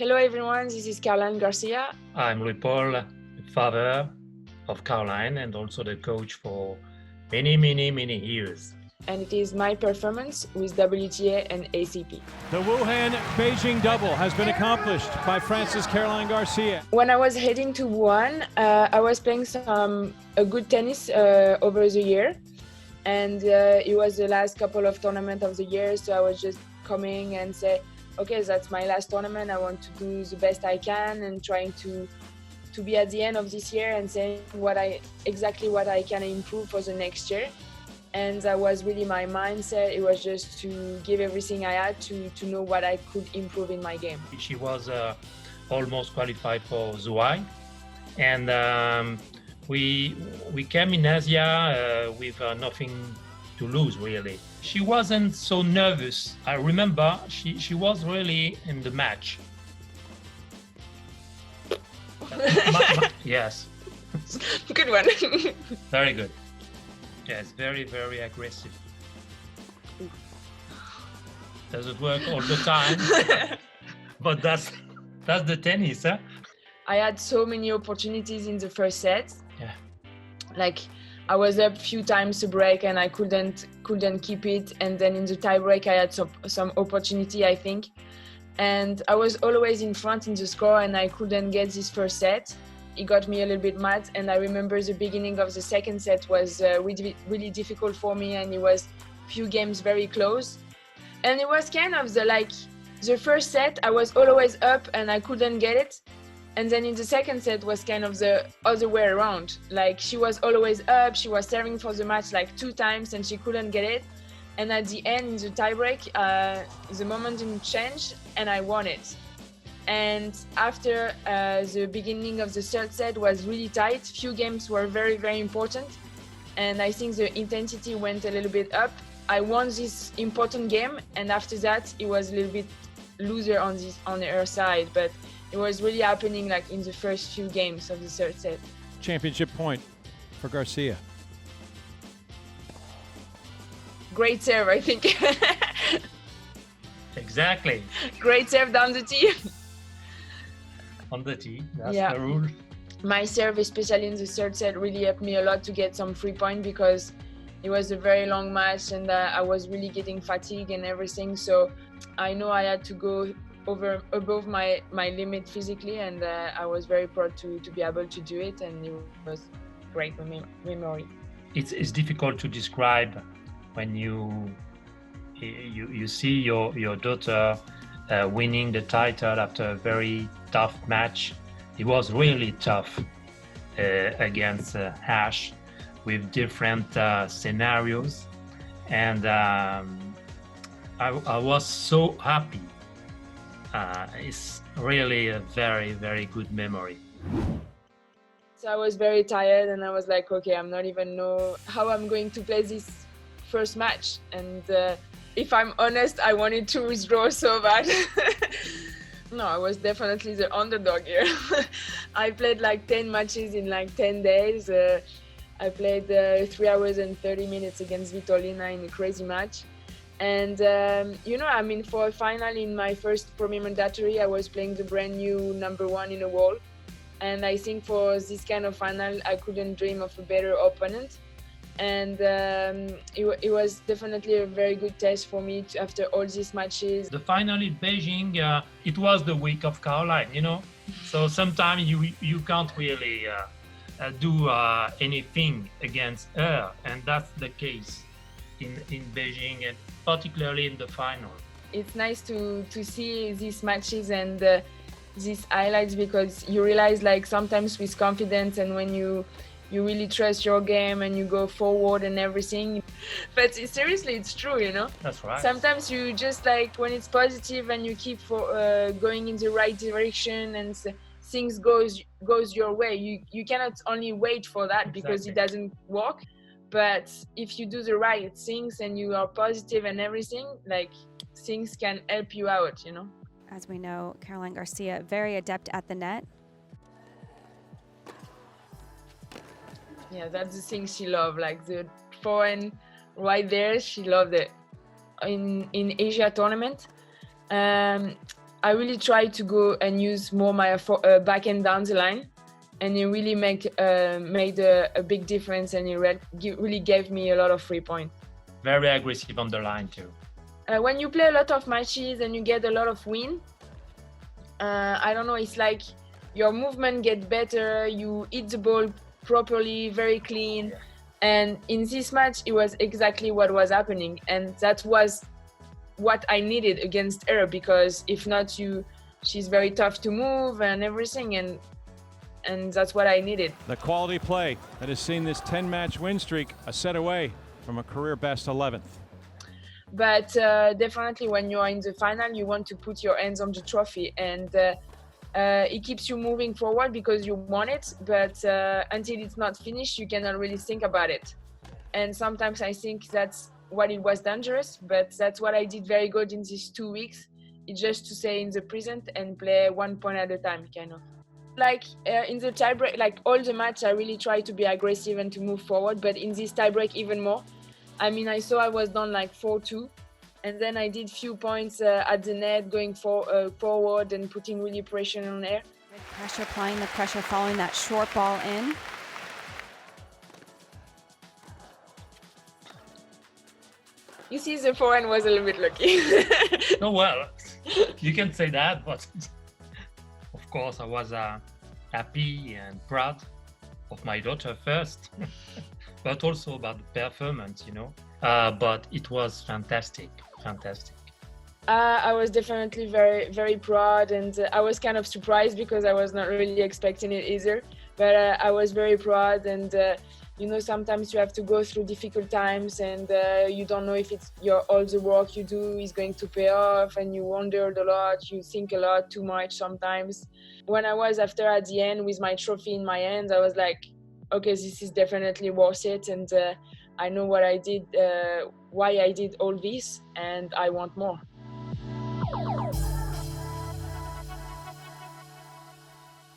Hello everyone, this is Garcia. I'm Louis-Paul, the father of Caroline and also the coach for many years. And it is my performance with WTA and ACP. The Wuhan-Beijing double has been accomplished by France's Caroline Garcia. When I was heading to Wuhan, I was playing a good tennis over the year. And it was the last couple of tournaments of the year, so I was just coming and say, okay, that's my last tournament. I want to do the best I can and trying to be at the end of this year and saying exactly what I can improve for the next year. And that was really my mindset. It was just to give everything I had to know what I could improve in my game. She was almost qualified for Zhuhai, and we came in Asia with nothing to lose, really. She wasn't so nervous. I remember she was really in the match. Yes. Good one. Very good. Yes, very aggressive. Doesn't work all the time, but that's the tennis, huh? I had so many opportunities in the first set. Yeah. Like I was up a few times to break and I couldn't keep it, and then in the tie break I had some opportunity, I think, and I was always in front in the score and I couldn't get this first set. It got me a little bit mad, and I remember the beginning of the second set was really difficult for me, and it was few games very close. And it was kind of the first set I was always up and I couldn't get it, and then in the second set was kind of the other way around. Like she was always up, she was serving for the match like 2 times and she couldn't get it, and at the end in the tiebreak the momentum changed and I won it. And after the beginning of the third set was really tight, few games were very important, and I think the intensity went a little bit up. I won this important game, and after that it was a little bit looser on her side, but it was really happening like in the first few games of the third set. Championship point for Garcia. Great serve, I think. Exactly. Great serve down the tee. On the tee, that's Yeah. the rule. My serve, especially in the third set, really helped me a lot to get some free point because it was a very long match and I was really getting fatigued and everything. So I know I had to go above my limit physically, and I was very proud to be able to do it, and it was great memory. It's difficult to describe when you see your daughter winning the title after a very tough match. It was really tough against Ash with different scenarios, and I was so happy. It's really a very good memory. So I was very tired and I was like, okay, I'm not even know how I'm going to play this first match, and if I'm honest, I wanted to withdraw so bad. No, I was definitely the underdog here. I played like 10 matches in like 10 days. I played 3 hours and 30 minutes against Vitolina in a crazy match. And, for a final in my first pro mandatory, I was playing the brand new #1 in the world. And I think for this kind of final, I couldn't dream of a better opponent. And it was definitely a very good test for me after all these matches. The final in Beijing, it was the week of Caroline, so sometimes you can't really do anything against her, and that's the case in Beijing, and particularly in the final. It's nice to see these matches and these highlights, because you realize like sometimes with confidence and when you really trust your game and you go forward and everything. But seriously, it's true, That's right. Sometimes you just like when it's positive and you keep going in the right direction and things goes your way. You cannot only wait for that because it doesn't work. But if you do the right things and you are positive and everything, like things can help you out, As we know, Caroline Garcia, very adept at the net. Yeah, that's the thing she loved, like the forehand right there, she loved it. In Asia tournament, I really tried to go and use more my backhand down the line, and it really made a big difference, and it really gave me a lot of free points. Very aggressive on the line too. When you play a lot of matches and you get a lot of win, I don't know, it's like your movement gets better, you hit the ball properly, very clean. Yeah. And in this match, it was exactly what was happening. And that was what I needed against her, because if not, she's very tough to move and everything. And that's what I needed. The quality play that has seen this 10-match win streak a set away from a career best 11th. But definitely when you're in the final, you want to put your hands on the trophy, and it keeps you moving forward because you want it, but until it's not finished, you cannot really think about it. And sometimes I think that's what it was dangerous, but that's what I did very good in these 2 weeks. It's just to stay in the present and play 1 point at a time, kind of. Like in the tiebreak, like all the match, I really try to be aggressive and to move forward, but in this tiebreak even more. I mean, I saw I was down like 4-2, and then I did few points at the net, going forward and putting really pressure on her. Good pressure, applying the pressure following that short ball in. You see, the forehand was a little bit lucky. Oh, well, you can say that, but of course I was happy and proud of my daughter first, but also about the performance, you know. But it was fantastic. I was definitely very, very proud, and I was kind of surprised because I was not really expecting it either. But I was very proud, and you know, sometimes you have to go through difficult times, and you don't know if it's all the work you do is going to pay off, and you wondered a lot, you think a lot too much sometimes. When I was at the end with my trophy in my hands, I was like, okay, this is definitely worth it, and I know what I did, why I did all this, and I want more.